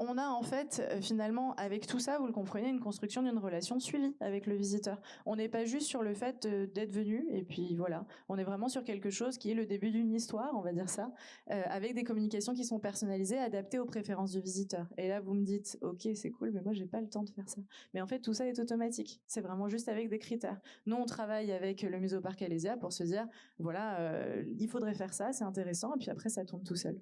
On a en fait finalement avec tout ça, vous le comprenez, une construction d'une relation suivie avec le visiteur. On n'est pas juste sur le fait d'être venu et puis voilà, on est vraiment sur quelque chose qui est le début d'une histoire, on va dire ça, avec des communications qui sont personnalisées, adaptées aux préférences du visiteur. Et là vous me dites, ok c'est cool, mais moi j'ai pas le temps de faire ça. Mais en fait tout ça est automatique, c'est vraiment juste avec des critères. Nous on travaille avec le musée au Parc Alésia pour se dire, voilà, il faudrait faire ça, c'est intéressant, et puis après ça tourne tout seul.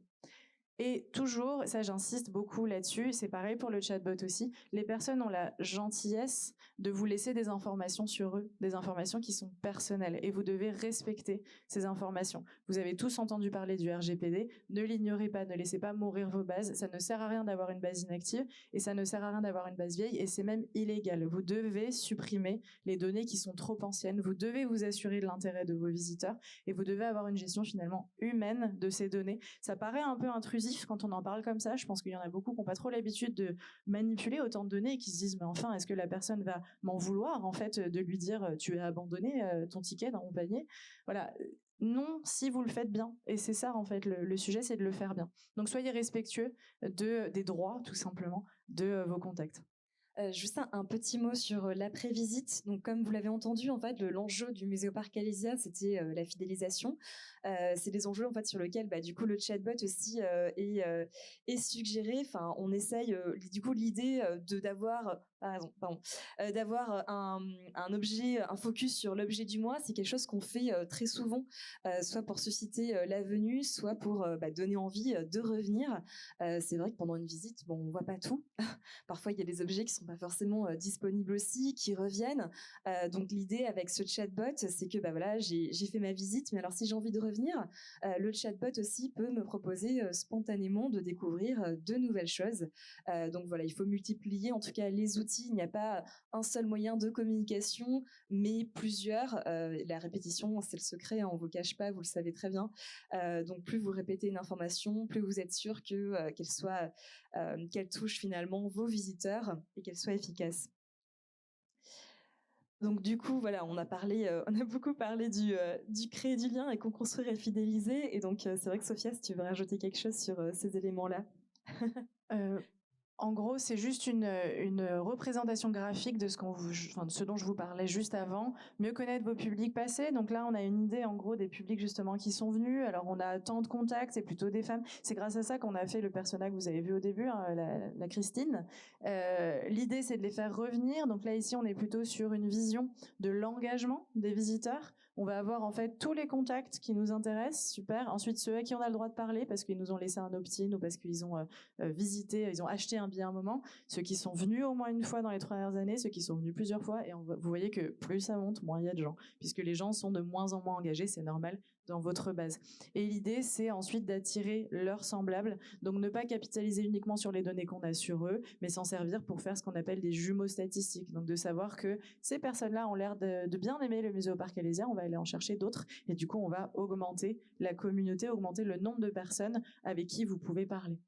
Et toujours, ça j'insiste beaucoup là-dessus, c'est pareil pour le chatbot aussi, les personnes ont la gentillesse de vous laisser des informations sur eux, des informations qui sont personnelles, et vous devez respecter ces informations. Vous avez tous entendu parler du RGPD, ne l'ignorez pas, ne laissez pas mourir vos bases, ça ne sert à rien d'avoir une base inactive, et ça ne sert à rien d'avoir une base vieille, et c'est même illégal. Vous devez supprimer les données qui sont trop anciennes, vous devez vous assurer de l'intérêt de vos visiteurs, et vous devez avoir une gestion finalement humaine de ces données. Ça paraît un peu intrusif quand on en parle comme ça. Je pense qu'il y en a beaucoup qui n'ont pas trop l'habitude de manipuler autant de données et qui se disent mais enfin est-ce que la personne va m'en vouloir en fait de lui dire tu as abandonné ton ticket dans mon panier. Voilà. Non, si vous le faites bien. Et c'est ça en fait le sujet, c'est de le faire bien. Donc soyez respectueux des droits tout simplement de vos contacts. Juste un petit mot sur l'après-visite. Donc, comme vous l'avez entendu, en fait, l'enjeu du musée au Parc Alésia, c'était la fidélisation. C'est des enjeux en fait sur lesquels, du coup, le chatbot aussi est suggéré. Enfin, on essaye, du coup, l'idée d'avoir, pardon, d'avoir un objet, un focus sur l'objet du mois. C'est quelque chose qu'on fait très souvent, soit pour susciter la venue, soit pour donner envie de revenir. C'est vrai que pendant une visite, bon, on voit pas tout. Parfois, il y a des objets qui sont pas forcément disponibles aussi, qui reviennent. Donc l'idée avec ce chatbot, c'est que voilà, j'ai fait ma visite, mais alors si j'ai envie de revenir, le chatbot aussi peut me proposer spontanément de découvrir de nouvelles choses. Donc voilà, il faut multiplier en tout cas les outils. Il n'y a pas un seul moyen de communication, mais plusieurs. La répétition, c'est le secret, hein, on vous cache pas, vous le savez très bien. Donc plus vous répétez une information, plus vous êtes sûr que qu'elle touche finalement vos visiteurs et qu'elle soit efficace. Donc du coup, voilà, on a beaucoup parlé du créer du lien et qu'on construire et fidéliser. Et donc c'est vrai que Sophia, si tu veux rajouter quelque chose sur ces éléments-là. En gros, c'est juste une représentation graphique de ce dont je vous parlais juste avant. Mieux connaître vos publics passés. Donc là, on a une idée en gros des publics justement qui sont venus. Alors on a tant de contacts, c'est plutôt des femmes. C'est grâce à ça qu'on a fait le personnage que vous avez vu au début, hein, la Christine. L'idée, c'est de les faire revenir. Donc là, ici, on est plutôt sur une vision de l'engagement des visiteurs. On va avoir en fait tous les contacts qui nous intéressent, super. Ensuite, ceux à qui on a le droit de parler parce qu'ils nous ont laissé un opt-in ou parce qu'ils ont visité, ils ont acheté un bien un moment, ceux qui sont venus au moins une fois dans les 3 dernières années, ceux qui sont venus plusieurs fois, et vous voyez que plus ça monte, moins il y a de gens, puisque les gens sont de moins en moins engagés, c'est normal, dans votre base. Et l'idée, c'est ensuite d'attirer leurs semblables, donc ne pas capitaliser uniquement sur les données qu'on a sur eux, mais s'en servir pour faire ce qu'on appelle des jumeaux statistiques, donc de savoir que ces personnes-là ont l'air de bien aimer le musée au Parc Alésia, on va aller en chercher d'autres, et du coup, on va augmenter la communauté, augmenter le nombre de personnes avec qui vous pouvez parler.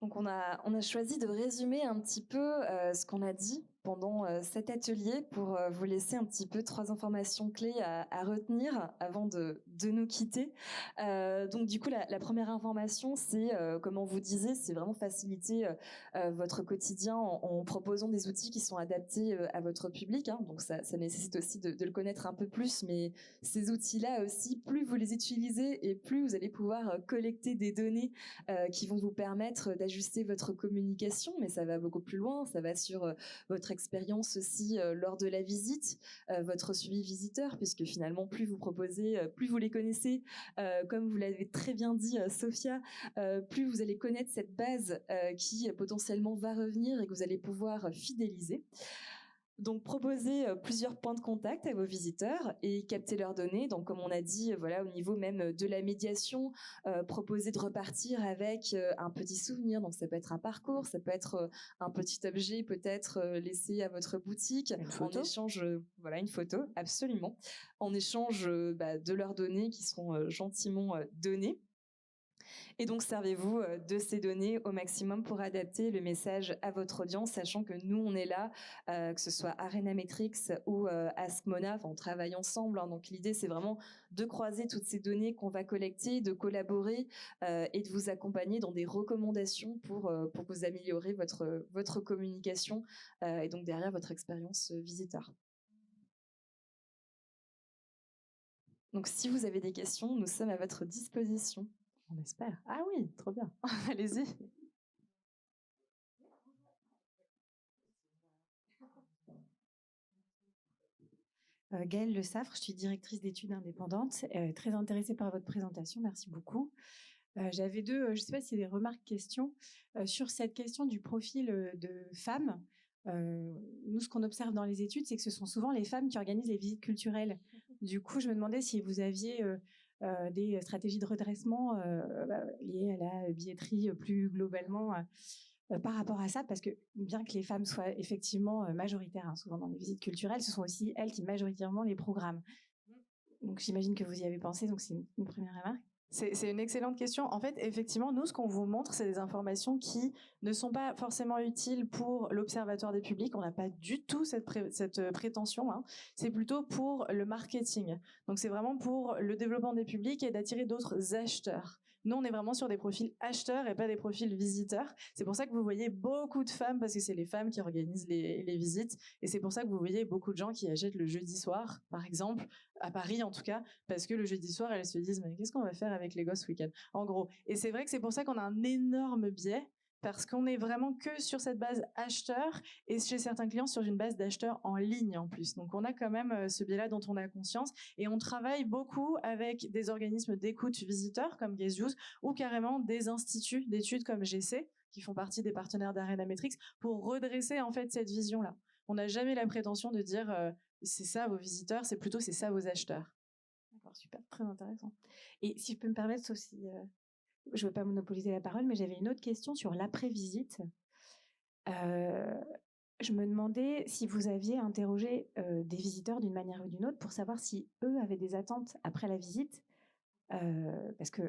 Donc on a choisi de résumer un petit peu ce qu'on a dit pendant cet atelier pour vous laisser un petit peu 3 informations clés à retenir avant de nous quitter. Donc du coup, la première information, c'est, comme on vous disait, c'est vraiment faciliter votre quotidien en proposant des outils qui sont adaptés à votre public, hein. Donc ça nécessite aussi de le connaître un peu plus, mais ces outils-là aussi, plus vous les utilisez et plus vous allez pouvoir collecter des données qui vont vous permettre d'ajuster votre communication, mais ça va beaucoup plus loin, ça va sur votre expérience aussi lors de la visite, votre suivi visiteur, puisque finalement plus vous proposez, plus vous les connaissez, comme vous l'avez très bien dit Sophia, plus vous allez connaître cette base qui potentiellement va revenir et que vous allez pouvoir fidéliser. Donc, proposer plusieurs points de contact à vos visiteurs et capter leurs données. Donc, comme on a dit, voilà, au niveau même de la médiation, proposer de repartir avec un petit souvenir. Donc, ça peut être un parcours, ça peut être un petit objet peut-être laissé à votre boutique. Une photo. En échange, voilà, une photo, absolument. En échange de leurs données qui seront gentiment données. Et donc, servez-vous de ces données au maximum pour adapter le message à votre audience, sachant que nous, on est là, que ce soit Arena Metrics ou Askmona, on travaille ensemble. Hein. Donc, l'idée, c'est vraiment de croiser toutes ces données qu'on va collecter, de collaborer et de vous accompagner dans des recommandations pour vous améliorer votre communication et donc derrière votre expérience visiteur. Donc, si vous avez des questions, nous sommes à votre disposition. On espère. Ah oui, trop bien. Allez-y. Gaëlle Le Saffre, je suis directrice d'études indépendantes, très intéressée par votre présentation, merci beaucoup. J'avais deux, je ne sais pas si c'est des remarques, questions, sur cette question du profil de femmes. Nous, ce qu'on observe dans les études, c'est que ce sont souvent les femmes qui organisent les visites culturelles. Du coup, je me demandais si vous aviez des stratégies de redressement liées à la billetterie plus globalement par rapport à ça, parce que bien que les femmes soient effectivement majoritaires, hein, souvent dans les visites culturelles, ce sont aussi elles qui majoritairement les programment. Donc j'imagine que vous y avez pensé, donc c'est une première remarque. C'est une excellente question. En fait, effectivement, nous, ce qu'on vous montre, c'est des informations qui ne sont pas forcément utiles pour l'observatoire des publics. On n'a pas du tout cette prétention. Hein. C'est plutôt pour le marketing. Donc, c'est vraiment pour le développement des publics et d'attirer d'autres acheteurs. Nous, on est vraiment sur des profils acheteurs et pas des profils visiteurs. C'est pour ça que vous voyez beaucoup de femmes, parce que c'est les femmes qui organisent les visites. Et c'est pour ça que vous voyez beaucoup de gens qui achètent le jeudi soir, par exemple, à Paris en tout cas, parce que le jeudi soir, elles se disent « mais qu'est-ce qu'on va faire avec les gosses ce week-end ?» En gros. Et c'est vrai que c'est pour ça qu'on a un énorme biais, parce qu'on est vraiment que sur cette base acheteur et chez certains clients sur une base d'acheteurs en ligne en plus. Donc on a quand même ce biais-là dont on a conscience et on travaille beaucoup avec des organismes d'écoute visiteurs comme Guess Use ou carrément des instituts d'études comme GC qui font partie des partenaires d'Arena Metrics pour redresser en fait cette vision-là. On n'a jamais la prétention de dire c'est ça vos visiteurs, c'est plutôt c'est ça vos acheteurs. D'accord, super, très intéressant. Et si je peux me permettre aussi, je ne veux pas monopoliser la parole, mais j'avais une autre question sur l'après-visite. Je me demandais si vous aviez interrogé des visiteurs d'une manière ou d'une autre pour savoir si eux avaient des attentes après la visite, parce que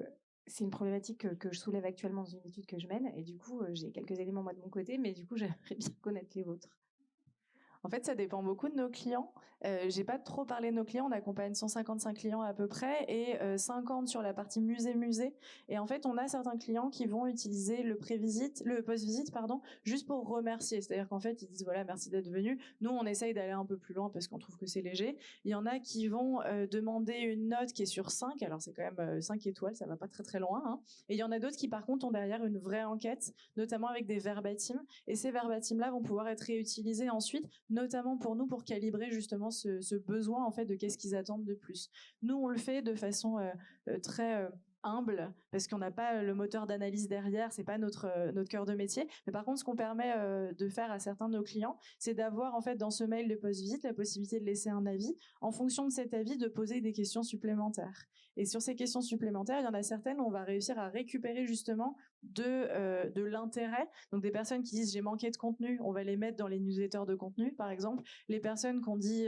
c'est une problématique que je soulève actuellement dans une étude que je mène, et du coup, j'ai quelques éléments moi de mon côté, mais du coup, j'aimerais bien connaître les vôtres. En fait, ça dépend beaucoup de nos clients. J'ai pas trop parlé de nos clients. On accompagne 155 clients à peu près et 50 sur la partie musée. Et en fait, on a certains clients qui vont utiliser le post-visite, juste pour remercier. C'est-à-dire qu'en fait, ils disent voilà, merci d'être venu. Nous, on essaye d'aller un peu plus loin parce qu'on trouve que c'est léger. Il y en a qui vont demander une note qui est sur 5. Alors, c'est quand même 5 étoiles, ça va pas très très loin. Hein. Et il y en a d'autres qui, par contre, ont derrière une vraie enquête, notamment avec des verbatims. Et ces verbatims-là vont pouvoir être réutilisés ensuite, notamment pour nous, pour calibrer justement ce besoin en fait de qu'est-ce qu'ils attendent de plus. Nous, on le fait de façon très humble, parce qu'on n'a pas le moteur d'analyse derrière, c'est pas notre cœur de métier. Mais par contre, ce qu'on permet de faire à certains de nos clients, c'est d'avoir en fait dans ce mail de post-visite la possibilité de laisser un avis. En fonction de cet avis, de poser des questions supplémentaires. Et sur ces questions supplémentaires, il y en a certaines où on va réussir à récupérer justement de l'intérêt. Donc des personnes qui disent j'ai manqué de contenu, on va les mettre dans les newsletters de contenu par exemple. Les personnes qui ont dit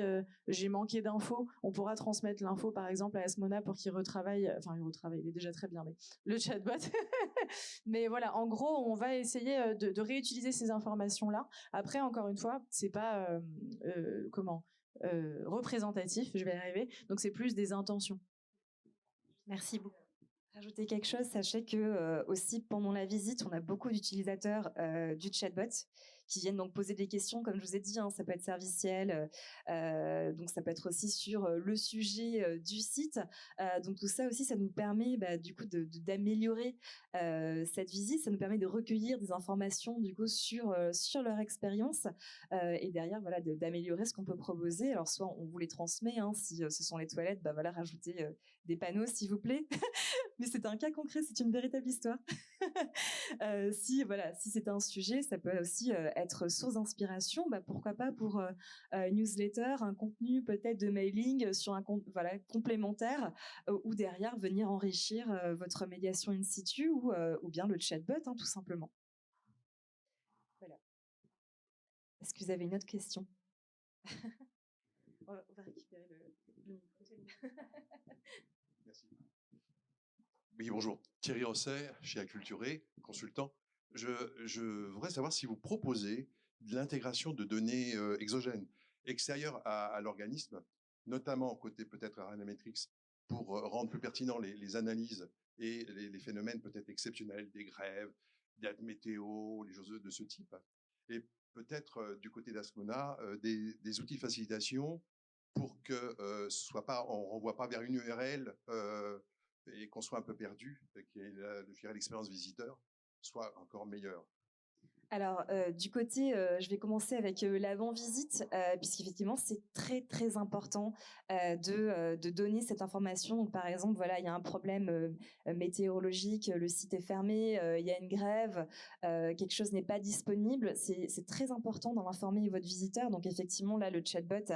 j'ai manqué d'infos, on pourra transmettre l'info par exemple à Asmona pour qu'il retravaille, il est déjà très bien, mais le chatbot. Mais voilà, en gros, on va essayer de réutiliser ces informations-là. Après, encore une fois, c'est pas représentatif, je vais y arriver. Donc c'est plus des intentions. Merci beaucoup. Rajouter quelque chose, sachez que aussi pendant la visite, on a beaucoup d'utilisateurs du chatbot qui viennent donc poser des questions, comme je vous ai dit, ça peut être serviciel, donc ça peut être aussi sur le sujet du site. Donc tout ça aussi, ça nous permet du coup d'améliorer cette visite, ça nous permet de recueillir des informations du coup sur leur expérience et derrière voilà d'améliorer ce qu'on peut proposer. Alors soit on vous les transmet, si ce sont les toilettes, voilà rajoutez des panneaux s'il vous plaît. Mais c'est un cas concret, c'est une véritable histoire. Si c'est un sujet, ça peut aussi être source d'inspiration. Pourquoi pas pour une newsletter, un contenu peut-être de mailing sur un compte complémentaire ou derrière venir enrichir votre médiation in situ ou bien le chatbot tout simplement. Voilà. Est-ce que vous avez une autre question? On va récupérer le micro. Merci. Oui, bonjour. Thierry Rosset, chez Acculturé, consultant. Je voudrais savoir si vous proposez de l'intégration de données exogènes, extérieures à l'organisme, notamment côté peut-être Arena-Metrix, pour rendre plus pertinents les analyses et les phénomènes peut-être exceptionnels, des grèves, des météo, les choses de ce type. Et peut-être du côté d'Asmona, des outils de facilitation pour que on renvoie pas vers une URL et qu'on soit un peu perdu, et que l'expérience visiteur soit encore meilleure. Alors, du côté, je vais commencer avec l'avant-visite, puisqu'effectivement, c'est très, très important de donner cette information. Donc, par exemple, voilà, il y a un problème météorologique, le site est fermé, il y a une grève, quelque chose n'est pas disponible. C'est très important d'en informer votre visiteur. Donc, effectivement, là, le chatbot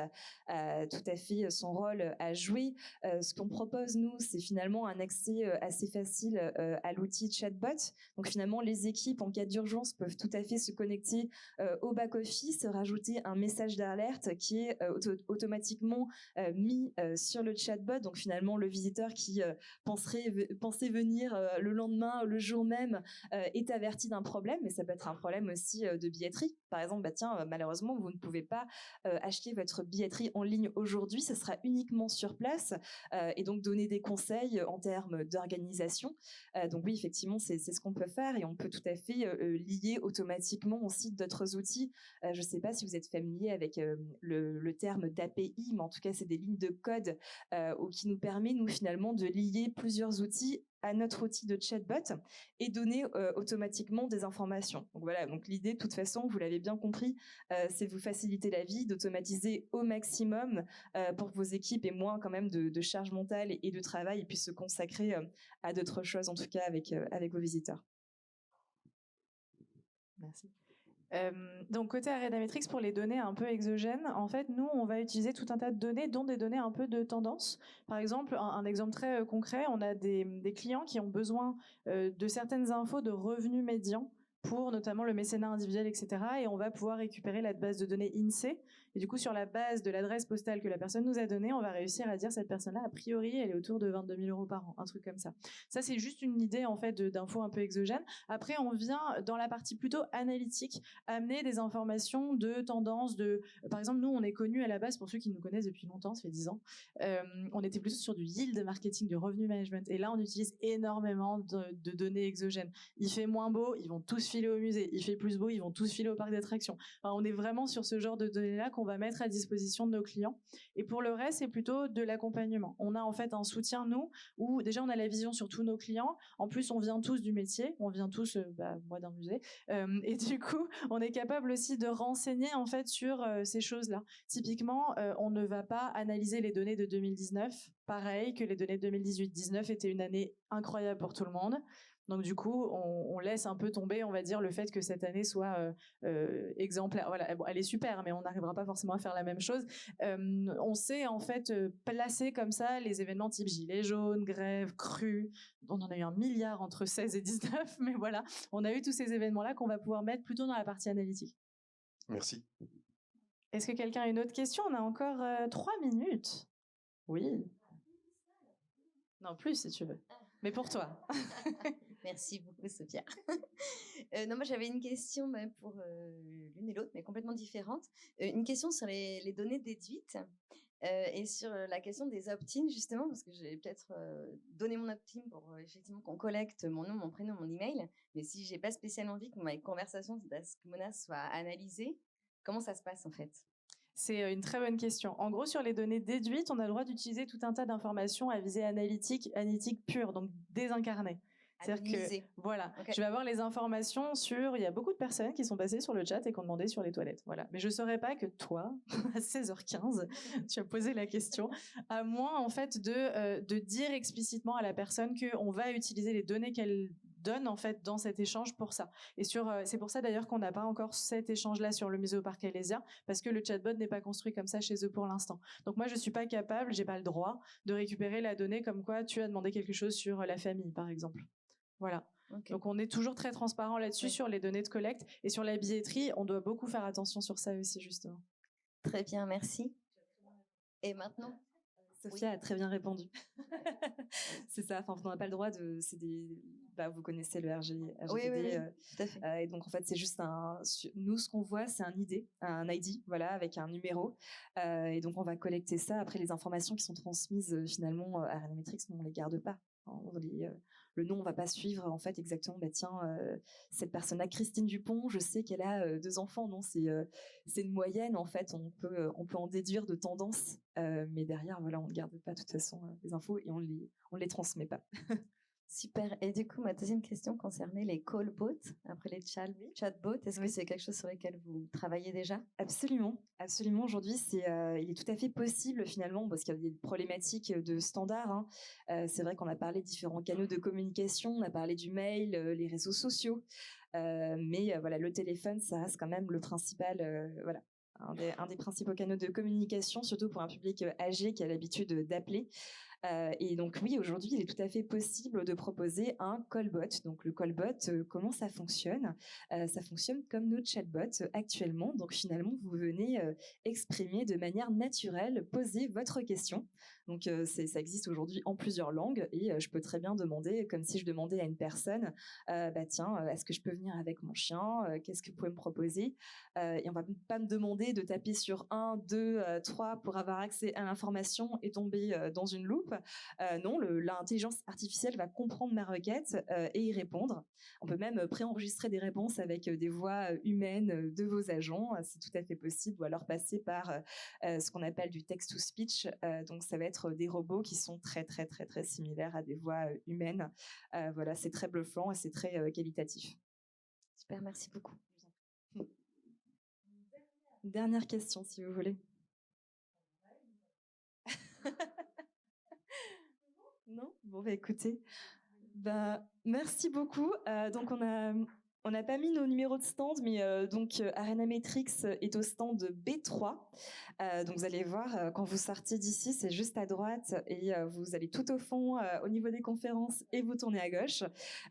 a tout à fait son rôle à jouer. Ce qu'on propose, nous, c'est finalement un accès assez facile à l'outil chatbot. Donc, finalement, les équipes, en cas d'urgence, peuvent tout à fait se connecter au back-office, rajouter un message d'alerte qui est automatiquement mis sur le chatbot. Donc finalement, le visiteur qui pensait venir le lendemain, le jour même, est averti d'un problème, mais ça peut être un problème aussi de billetterie. Par exemple, malheureusement, vous ne pouvez pas acheter votre billetterie en ligne aujourd'hui, ce sera uniquement sur place, et donc donner des conseils en termes d'organisation. Donc oui, effectivement, c'est ce qu'on peut faire et on peut tout à fait lier automatiquement aussi d'autres outils. Je ne sais pas si vous êtes familier avec le terme d'API, mais en tout cas, c'est des lignes de code qui nous permet, nous, finalement, de lier plusieurs outils à notre outil de chatbot et donner automatiquement des informations. Donc voilà, donc l'idée, de toute façon, vous l'avez bien compris, c'est de vous faciliter la vie, d'automatiser au maximum pour que vos équipes aient moins quand même de charge mentale et de travail et puissent se consacrer à d'autres choses, en tout cas avec vos visiteurs. Merci. Donc côté Arena-Metrix, pour les données un peu exogènes, en fait, nous, on va utiliser tout un tas de données, dont des données un peu de tendance. Par exemple, un exemple très concret, on a des clients qui ont besoin de certaines infos de revenus médians pour notamment le mécénat individuel, etc. Et on va pouvoir récupérer la base de données INSEE. Et du coup, sur la base de l'adresse postale que la personne nous a donnée, on va réussir à dire cette personne-là, a priori, elle est autour de 22 000 € par an, un truc comme ça. Ça, c'est juste une idée en fait d'infos un peu exogènes. Après, on vient dans la partie plutôt analytique, amener des informations de tendance. Par exemple, nous, on est connus à la base, pour ceux qui nous connaissent depuis longtemps, ça fait 10 ans, on était plutôt sur du yield marketing, du revenu management. Et là, on utilise énormément de données exogènes. Il fait moins beau, ils vont tous filer au musée. Il fait plus beau, ils vont tous filer au parc d'attractions. Enfin, on est vraiment sur ce genre de données-là qu'on va mettre à disposition de nos clients. Et pour le reste, c'est plutôt de l'accompagnement. On a en fait un soutien, nous, où déjà on a la vision sur tous nos clients. En plus, on vient tous du métier, on vient tous, moi d'un musée. Et du coup, on est capable aussi de renseigner en fait sur ces choses-là. Typiquement, on ne va pas analyser les données de 2019, pareil que les données de 2018. 2019 était une année incroyable pour tout le monde. Donc du coup, on laisse un peu tomber, on va dire, le fait que cette année soit exemplaire. Voilà, bon, elle est super, mais on n'arrivera pas forcément à faire la même chose. On sait en fait placer comme ça les événements type gilets jaunes, grève, crue. On en a eu un milliard entre 16 et 19, mais voilà, on a eu tous ces événements-là qu'on va pouvoir mettre plutôt dans la partie analytique. Merci. Est-ce que quelqu'un a une autre question? On a encore 3 minutes. Oui. Non, plus si tu veux. Mais pour toi. Merci beaucoup, Sophia. Non, moi, j'avais une question pour l'une et l'autre, mais complètement différente. Une question sur les données déduites et sur la question des opt-in, justement, parce que j'ai peut-être donné mon opt-in pour effectivement qu'on collecte mon nom, mon prénom, mon email. Mais si j'ai pas spécialement envie que ma conversation d'Askmona soit analysée, comment ça se passe en fait? C'est une très bonne question. En gros, sur les données déduites, on a le droit d'utiliser tout un tas d'informations à visée analytique pure, donc désincarnées. C'est-à-dire que, voilà, okay. Je vais avoir les informations sur, il y a beaucoup de personnes qui sont passées sur le chat et qui ont demandé sur les toilettes, voilà. Mais je saurais pas que toi, à 16h15, tu as posé la question, à moins, en fait, de dire explicitement à la personne qu'on va utiliser les données qu'elle donne, en fait, dans cet échange pour ça. Et c'est pour ça, d'ailleurs, qu'on n'a pas encore cet échange-là sur le Muséoparc Alésia, parce que le chatbot n'est pas construit comme ça chez eux pour l'instant. Donc, moi, je suis pas capable, j'ai pas le droit de récupérer la donnée comme quoi tu as demandé quelque chose sur la famille, par exemple. Voilà. Okay. Donc on est toujours très transparent là-dessus sur les données de collecte et sur la billetterie, on doit beaucoup faire attention sur ça aussi justement. Très bien, merci. Et maintenant, Sophia a très bien répondu. C'est ça. Enfin, on n'a pas le droit de. Vous connaissez le RGPD. Oui, tout à fait. Et donc en fait, c'est juste nous, ce qu'on voit, c'est un ID, voilà, avec un numéro. Et donc on va collecter ça. Après, les informations qui sont transmises finalement à Renometrix, on les garde pas. Le nom, on va pas suivre en fait exactement. Cette personne-là, Christine Dupont, je sais qu'elle a 2 enfants. Non, c'est une moyenne en fait. On peut en déduire de tendances, mais derrière, voilà, on ne garde pas de toute façon les infos et on les transmet pas. Super. Et du coup, ma deuxième question concernait les callbots, après les chatbots. Est-ce que c'est quelque chose sur lequel vous travaillez déjà? Absolument. Absolument. Aujourd'hui, il est tout à fait possible finalement, parce qu'il y a des problématiques de standards. Hein. C'est vrai qu'on a parlé de différents canaux de communication, on a parlé du mail, les réseaux sociaux. Mais voilà, le téléphone, ça reste quand même le principal, voilà, un des principaux canaux de communication, surtout pour un public âgé qui a l'habitude d'appeler. Et donc oui, aujourd'hui, il est tout à fait possible de proposer un callbot. Donc le callbot, comment ça fonctionne? Ça fonctionne comme nos chatbots actuellement. Donc finalement, vous venez exprimer de manière naturelle, poser votre question. Donc ça existe aujourd'hui en plusieurs langues et je peux très bien demander, comme si je demandais à une personne, tiens, est-ce que je peux venir avec mon chien? Qu'est-ce que vous pouvez me proposer? Et on va pas me demander de taper sur 1, 2, 3 pour avoir accès à l'information et tomber dans une loupe. Non, l'intelligence artificielle va comprendre ma requête et y répondre. On peut même préenregistrer des réponses avec des voix humaines de vos agents. C'est tout à fait possible. Ou alors passer par ce qu'on appelle du text-to-speech. Donc, ça va être des robots qui sont très, très, très, très similaires à des voix humaines. Voilà, c'est très bluffant et c'est très qualitatif. Super, merci beaucoup. Une dernière question, si vous voulez. Non? Bon, écoutez, merci beaucoup. Donc, on n'a pas mis nos numéros de stand, mais Arenametrix est au stand B3. Donc, vous allez voir, quand vous sortez d'ici, c'est juste à droite et vous allez tout au fond au niveau des conférences et vous tournez à gauche.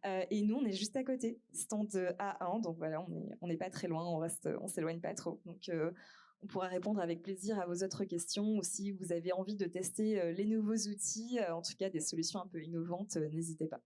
Et nous, on est juste à côté, stand A1. Donc, voilà, on n'est pas très loin, on s'éloigne pas trop. Donc, on pourra répondre avec plaisir à vos autres questions ou si vous avez envie de tester les nouveaux outils, en tout cas des solutions un peu innovantes, n'hésitez pas.